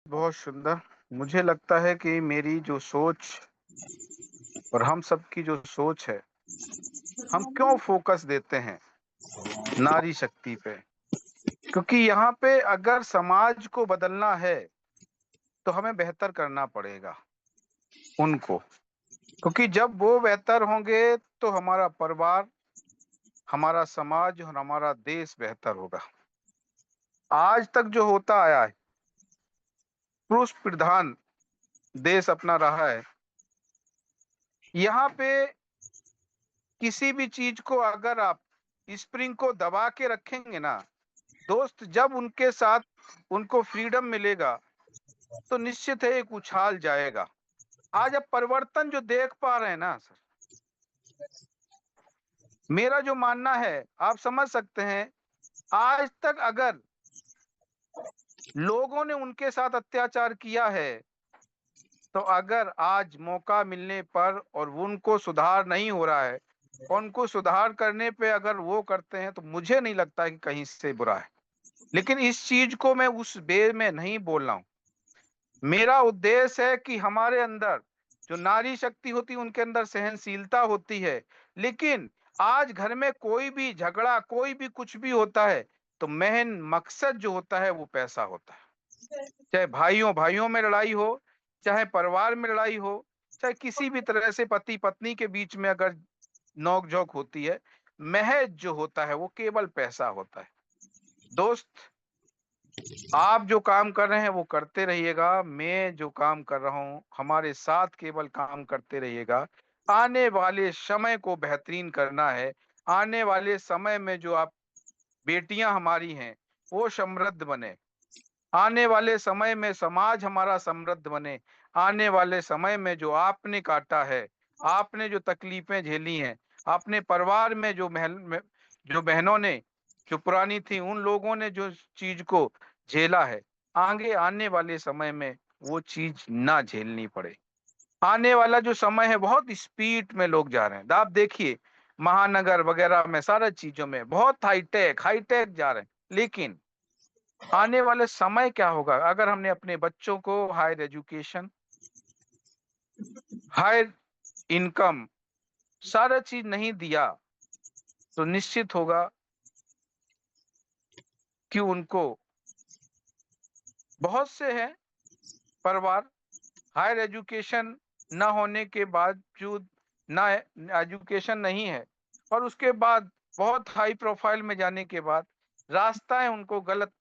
बहुत सुंदर। मुझे लगता है कि मेरी जो सोच और हम सबकी जो सोच है, हम क्यों फ़ोकस देते हैं नारी शक्ति पे? क्योंकि यहाँ पे अगर समाज को बदलना है, तो हमें बेहतर करना पड़ेगा उनको। क्योंकि जब वो बेहतर होंगे, तो हमारा परिवार, हमारा समाज और हमारा देश बेहतर होगा। आज तक जो होता आया है, पुरुष प्रधान देश अपना रहा है। यहाँ पे किसी भी चीज़ को अगर आप स्प्रिंग को दबा के रखेंगे ना, दोस्त, जब उनके साथ उनको फ्रीडम मिलेगा, तो निश्चित है एक उछाल जाएगा। आज आप परिवर्तन जो देख पा रहे हैं ना सर, मेरा जो मानना है, आप समझ सकते हैं, आज तक अगर लोगों ने उनके साथ अत्याचार किया है, तो अगर आज मौका मिलने पर और उनको सुधार नहीं हो रहा है, और उनको सुधार करने पे अगर वो करते हैं, तो मुझे नहीं लगता कि कहीं से बुरा है। लेकिन इस चीज़ को मैं उस वे में नहीं बोल रहा हूँ। मेरा उद्देश्य है कि हमारे अंदर जो नारी शक्ति होती है, उनके अंदर सहनशीलता होती है। लेकिन आज घर में कोई भी झगड़ा, कोई भी कुछ भी होता है, तो मेन मकसद जो होता है वो पैसा होता है। चाहे भाइयों-भाइयों में लड़ाई हो, चाहे परिवार में लड़ाई हो, चाहे किसी भी तरह से पति-पत्नी के बीच में अगर नोक-झोंक होती है, महज़ जो होता है वो केवल पैसा होता है। दोस्त, आप जो काम कर रहे हैं वो करते रहिएगा, मैं जो काम कर रहा हूँ, हमारे साथ केवल काम करते रहिएगा। आने वाले समय को बेहतरीन करना है, आने वाले समय में जो आप बेटियाँ हमारी हैं, वो समृद्ध बने। आने वाले समय में समाज हमारा समृद्ध बने। आने वाले समय में जो आपने काटा है, आपने जो तकलीफ़ें झेली हैं, अपने परिवार में जो बहनों ने, जो पुरानी थी, उन लोगों ने जो चीज़ को झेला है, आगे आने वाले समय में वो चीज़ ना झेलनी पड़े। आने वाला जो समय है, बहुत स्पीड में लोग जा रहे हैं। आप देखिए, महानगर वगैरह में, सारा चीज़ों में बहुत हाई-टेक जा रहे हैं। लेकिन आने वाले समय क्या होगा अगर हमने अपने बच्चों को हायर एजुकेशन, हायर इनकम, सारा चीज नहीं दिया, तो निश्चित होगा कि उनको, बहुत से हैं परिवार हायर एजुकेशन ना होने के बावजूद, ना एजुकेशन नहीं है, और उसके बाद बहुत हाई प्रोफाइल में जाने के बाद रास्ताएं उनको गलत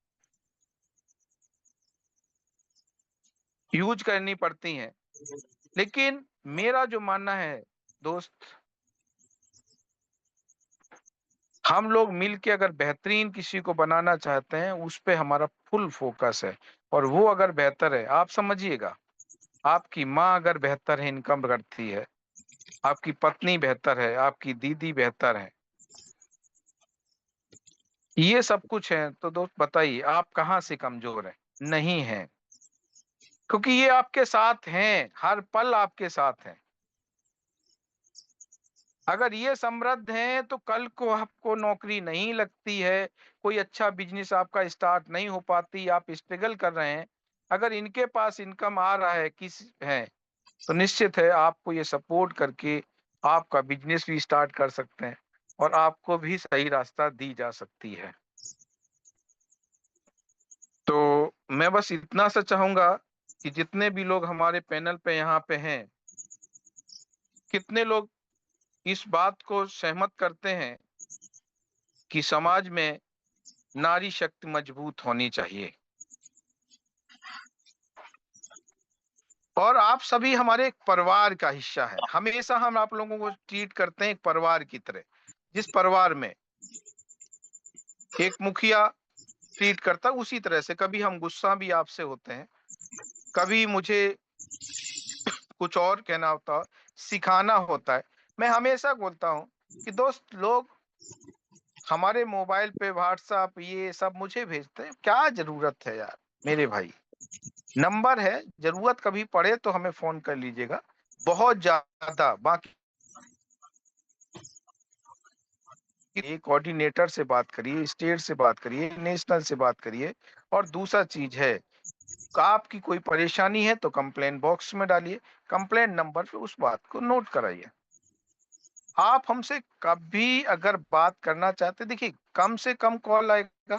यूज करनी पड़ती हैं। लेकिन मेरा जो मानना है, दोस्त, हम लोग मिल के अगर बेहतरीन किसी को बनाना चाहते हैं, उस पे हमारा फुल फ़ोकस है, और वो अगर बेहतर है, आप समझिएगा, आपकी माँ अगर बेहतर है, इनकम करती है, आपकी पत्नी बेहतर है, आपकी दीदी बेहतर है, ये सब कुछ है, तो दोस्त बताइए आप कहाँ से कमज़ोर हैं? नहीं हैं, क्योंकि ये आपके साथ हैं, हर पल आपके साथ हैं। अगर ये समृद्ध हैं, तो कल को आपको नौकरी नहीं लगती है, कोई अच्छा बिज़नेस आपका स्टार्ट नहीं हो पाती, आप स्ट्रगल कर रहे हैं। अगर इनके पास इनकम आ रहा है, तो निश्चित है आपको ये सपोर्ट करके आपका बिज़नेस भी स्टार्ट कर सकते हैं, और आपको भी सही रास्ता दी जा सकती है। तो मैं बस इतना सा चाहूँगा कि जितने भी लोग हमारे पैनल पे यहाँ पे हैं, कितने लोग इस बात को सहमत करते हैं कि समाज में नारी शक्ति मजबूत होनी चाहिए। और आप सभी हमारे एक परिवार का हिस्सा हैं। हमेशा हम आप लोगों को ट्रीट करते हैं एक परिवार की तरह। जिस परिवार में एक मुखिया ट्रीट करता है, उसी तरह से कभी हम गुस्सा भी आपसे होते हैं, कभी मुझे कुछ और कहना होता है, सिखाना होता है। मैं हमेशा बोलता हूँ कि दोस्त लोग हमारे मोबाइल पे व्हाट्सएप ये सब मुझे भेजते हैं, क्या ज़रूरत है यार मेरे भाई? नंबर है, ज़रूरत कभी पड़े तो हमें फ़ोन कर लीजिएगा। बहुत ज़्यादा बाकी ये कोऑर्डिनेटर से बात करिए, स्टेट से बात करिए, नेशनल से बात करिए। और दूसरा चीज़ है, आपकी कोई परेशानी है तो कंप्लेंट बॉक्स में डालिए, कंप्लेंट नंबर पे उस बात को नोट कराइए। आप हमसे कभी अगर बात करना चाहते, देखिए कम से कम कॉल आएगा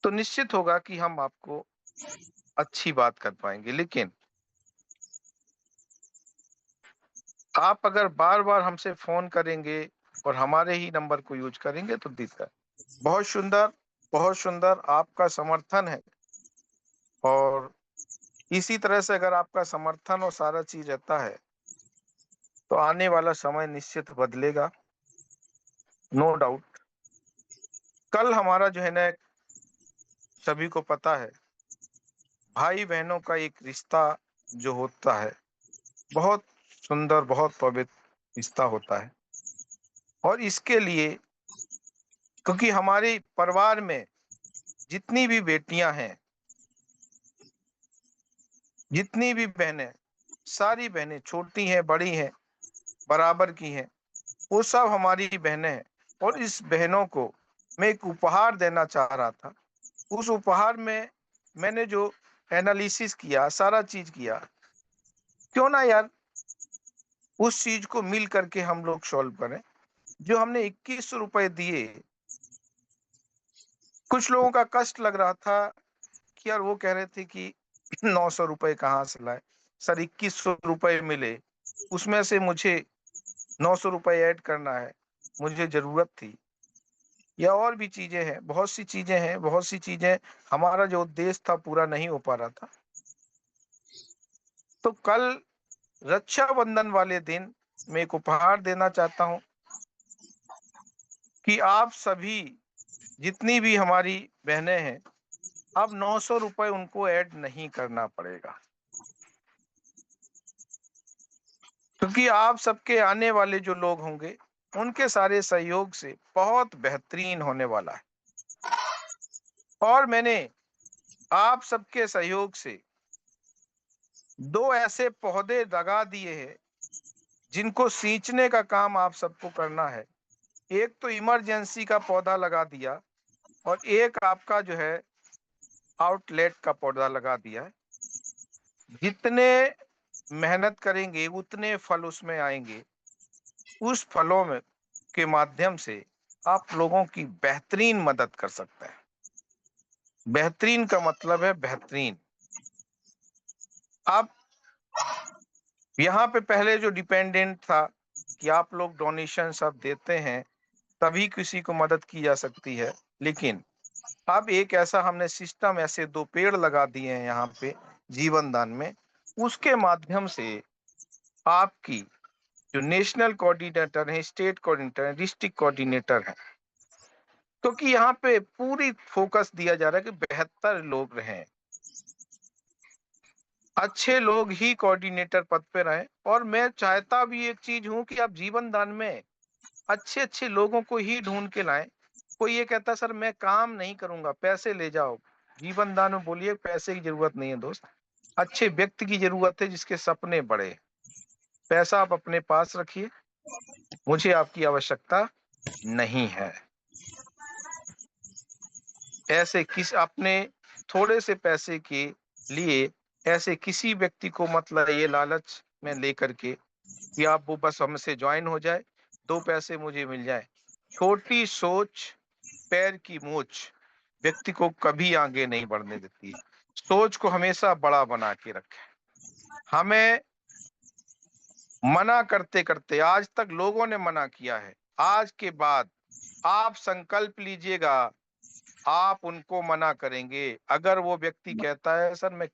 तो निश्चित होगा कि हम आपको अच्छी बात कर पाएंगे, लेकिन आप अगर बार-बार हमसे फ़ोन करेंगे और हमारे ही नंबर को यूज़ करेंगे तो दिक्कत। बहुत सुंदर आपका समर्थन है, और इसी तरह से अगर आपका समर्थन और सारा चीज़ रहता है, तो आने वाला समय निश्चित बदलेगा, नो डाउट। कल हमारा जो है ना, सभी को पता है, भाई-बहनों का एक रिश्ता जो होता है, बहुत सुंदर, बहुत पवित्र रिश्ता होता है, और इसके लिए, क्योंकि हमारे परिवार में जितनी भी बेटियाँ हैं, जितनी भी बहनें, सारी बहनें छोटी हैं, बड़ी हैं, बराबर की हैं, वो सब हमारी बहनें हैं, और इस बहनों को मैं एक उपहार देना चाह रहा था। उस उपहार में मैंने जो एनालिसिस किया, सारा चीज़ किया, क्यों ना यार उस चीज़ को मिल करके हम लोग सॉल्व करें। जो हमने ₹21 दिए, कुछ लोगों का कष्ट लग रहा था कि यार वो कह रहे थे कि ₹900 कहाँ से लाए? सर ₹2100 मिले, उसमें से मुझे ₹900 ऐड करना है, मुझे ज़रूरत थी। या और भी चीज़ें हैं, बहुत सी चीज़ें हैं, बहुत सी चीज़ें, हमारा जो उद्देश्य था पूरा नहीं हो पा रहा था। तो कल रक्षाबंधन वाले दिन मैं एक उपहार देना चाहता हूँ कि आप सभी जितनी भी हमारी बहनें हैं, अब ₹900 उनको ऐड नहीं करना पड़ेगा। क्योंकि आप सबके आने वाले जो लोग होंगे, उनके सारे सहयोग से बहुत बेहतरीन होने वाला है। और मैंने आप सबके सहयोग से 2 ऐसे पौधे लगा दिए हैं, जिनको सींचने का काम आप सबको करना है। एक तो इमरजेंसी का पौधा लगा दिया, और एक आपका जो है आउटलेट का पौधा लगा दिया है। जितने मेहनत करेंगे उतने फल उसमें आएँगे। उस फलों में के माध्यम से आप लोगों की बेहतरीन मदद कर सकते हैं। बेहतरीन का मतलब है बेहतरीन। अब यहाँ पे पहले जो डिपेंडेंट था कि आप लोग डोनेशन सब देते हैं, तभी किसी को मदद की जा सकती है। लेकिन अब एक ऐसा हमने सिस्टम, ऐसे 2 पेड़ लगा दिए हैं यहाँ पे जीवन दान में, उसके माध्यम से आपकी जो नेशनल कोऑर्डिनेटर हैं, स्टेट कोऑर्डिनेटर हैं, डिस्ट्रिक्ट कोऑर्डिनेटर हैं, क्योंकि यहाँ पे पूरी फोकस दिया जा रहा है कि बेहतर लोग रहें। अच्छे लोग ही कोऑर्डिनेटर पद पे रहें, और मैं चाहता भी एक चीज़ हूँ कि आप जीवन दान में अच्छे-अच्छे लोगों को ही ढूँढ के लाएँ। कोई ये कहता है सर मैं काम नहीं करूँगा, पैसे ले जाओ। जीवन दान में बोलिए पैसे की ज़रूरत नहीं है दोस्त, अच्छे व्यक्ति की ज़रूरत है जिसके सपने बड़े हैं। पैसा आप अपने पास रखिए, मुझे आपकी आवश्यकता नहीं है। ऐसे किस अपने थोड़े से पैसे के लिए ऐसे किसी व्यक्ति को मत लाइए लालच में लेकर के कि आप वो बस हमसे जॉइन हो जाए, 2 पैसे मुझे मिल जाएँ। छोटी सोच, पैर की मूछ व्यक्ति को कभी आगे नहीं बढ़ने देती है। सोच को हमेशा बड़ा बना के रखें। हमें मना करते-करते आज तक लोगों ने मना किया है। आज के बाद आप संकल्प लीजिएगा, आप उनको मना करेंगे। अगर वो व्यक्ति कहता है सर मैं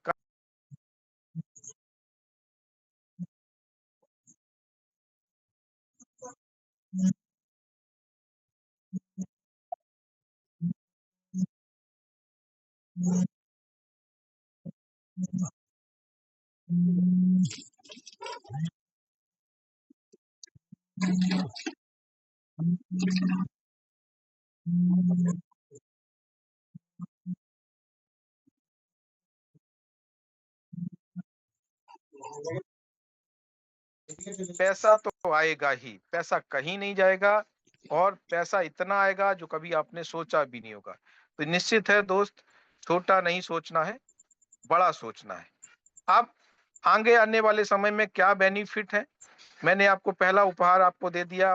पैसा तो आएगा ही, पैसा कहीं नहीं जाएगा, और पैसा इतना आएगा जो कभी आपने सोचा भी नहीं होगा। तो निश्चित है दोस्त, छोटा नहीं सोचना है, बड़ा सोचना है। अब आगे आने वाले समय में क्या बेनिफिट है, मैंने आपको पहला उपहार आपको दे दिया।